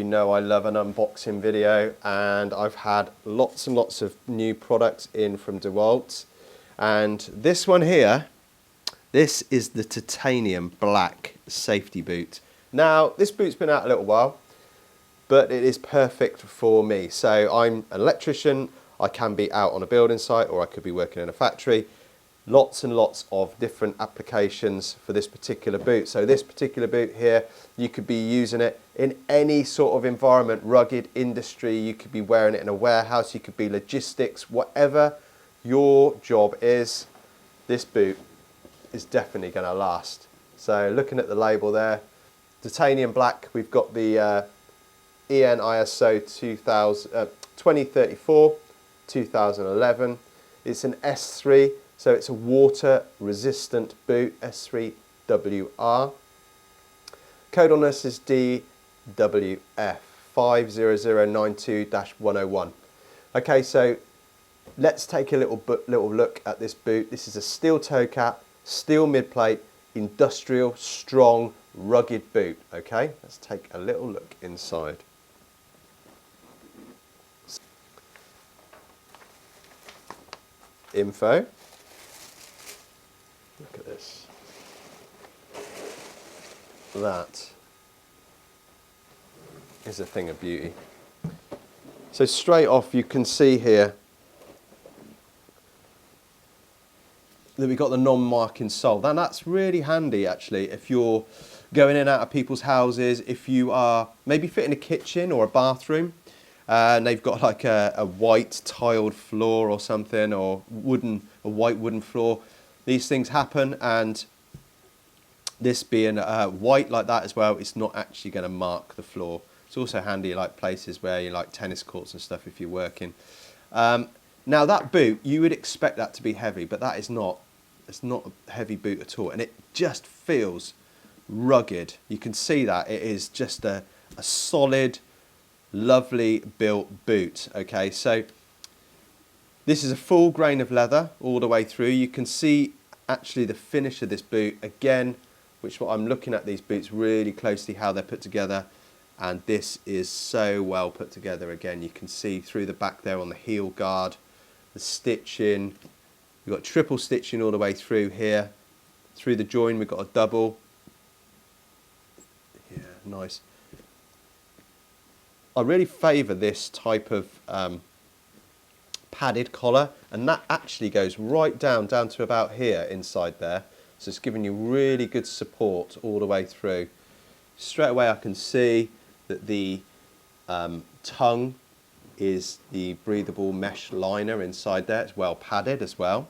know I love an unboxing video, and I've had lots and lots of new products in from Dewalt. And this one here, this is the titanium black safety boot. Now, this boot's been out a little while, but it is perfect for me. So I'm an electrician, I can be out on a building site, or I could be working in a factory. Lots and lots of different applications for this particular boot. So this particular boot here, you could be using it in any sort of environment, rugged industry, you could be wearing it in a warehouse, you could be logistics, whatever your job is, this boot is definitely going to last. So looking at the label there, titanium black, we've got the EN ISO 2034, 2011. It's an S3. So it's a water resistant boot, S3WR. Code on this is DWF 50092-101. Okay, so let's take a little look at this boot. This is a steel toe cap, steel mid plate, industrial, strong, rugged boot. Okay, let's take a little look inside. Info. Look at this. That is a thing of beauty. So straight off you can see here that we've got the non-marking sole. Now that's really handy actually if you're going in and out of people's houses, if you are maybe fitting a kitchen or a bathroom and they've got like a white tiled floor or something, or a white wooden floor. These things happen, and this being white like that as well, it's not actually going to mark the floor. It's also handy like places where you like tennis courts and stuff if you're working. Now that boot, you would expect that to be heavy, but that is not. It's not a heavy boot at all, and it just feels rugged. You can see that it is just a solid, lovely built boot. Okay, so this is a full grain of leather all the way through. You can see actually the finish of this boot again, which I'm looking at these boots really closely how they're put together, and this is so well put together. Again, you can see through the back there on the heel guard, the stitching. We've got triple stitching all the way through here. Through the join we've got a double. Yeah, nice. I really favour this type of padded collar, and that actually goes right down to about here inside there, so it's giving you really good support all the way through. Straight away I can see that the tongue is the breathable mesh liner inside there. It's well padded as well.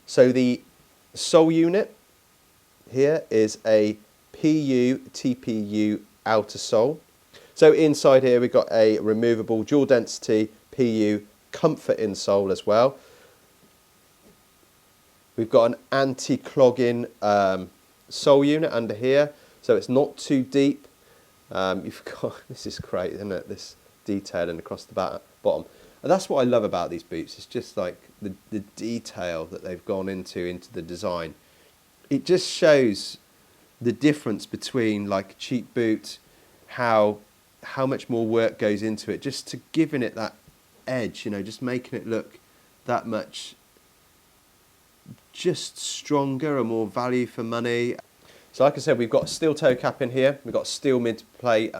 So the sole unit here is a PU TPU outer sole. So inside here we've got a removable dual density PU comfort insole as well. We've got an anti-clogging sole unit under here, so it's not too deep. You've got, this is great, isn't it? This detailing across the bottom. And that's what I love about these boots. It's just like the detail that they've gone into the design. It just shows the difference between like a cheap boot, how much more work goes into it, just to giving it that edge, you know, just making it look that much just stronger and more value for money. So like I said, we've got a steel toe cap in here, we've got steel mid plate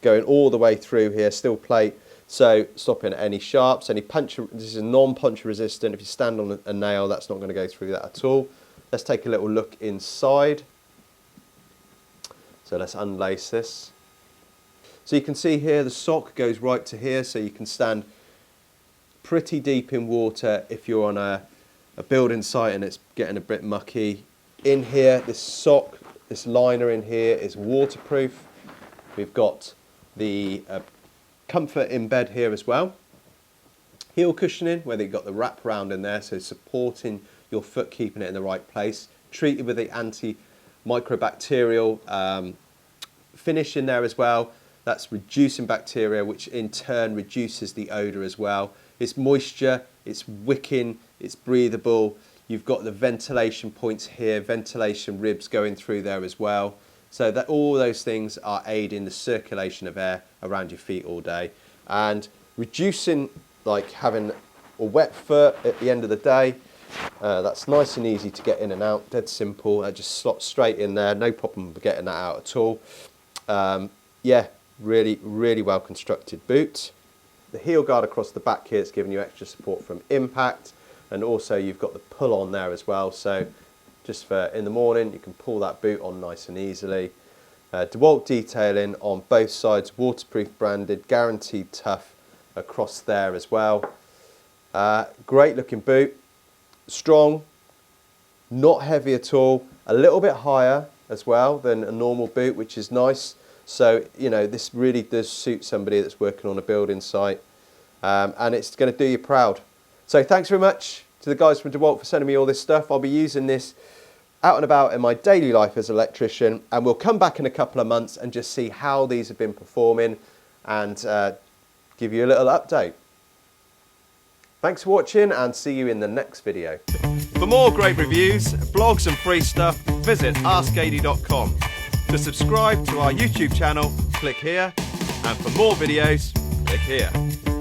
going all the way through here, steel plate, so stopping at any sharps, any puncture. This is non-puncture resistant. If you stand on a nail, that's not going to go through that at all. Let's take a little look inside. So let's unlace this. So you can see here the sock goes right to here, so you can stand pretty deep in water if you're on a building site and it's getting a bit mucky. In here, this sock, this liner in here is waterproof. We've got the comfort in bed here as well. Heel cushioning, where they've got the wrap round in there, so supporting your foot, keeping it in the right place. Treated with the anti-microbacterial finish in there as well. That's reducing bacteria, which in turn reduces the odour as well. It's moisture, it's wicking, it's breathable. You've got the ventilation points here, ventilation ribs going through there as well. So that all those things are aiding the circulation of air around your feet all day and reducing like having a wet foot at the end of the day. That's nice and easy to get in and out, dead simple. That just slots straight in there, no problem getting that out at all. Yeah, really well constructed boot. The heel guard across the back here is giving you extra support from impact, and also you've got the pull on there as well, so just for in the morning you can pull that boot on nice and easily. Dewalt detailing on both sides, waterproof branded, guaranteed tough across there as well. Great looking boot, strong, not heavy at all, a little bit higher as well than a normal boot, which is nice. So, you know, this really does suit somebody that's working on a building site, and it's going to do you proud. So thanks very much to the guys from Dewalt for sending me all this stuff. I'll be using this out and about in my daily life as an electrician, and we'll come back in a couple of months and just see how these have been performing and give you a little update. Thanks for watching, and see you in the next video. For more great reviews, blogs and free stuff, visit askady.com. To subscribe to our YouTube channel, click here, and for more videos, click here.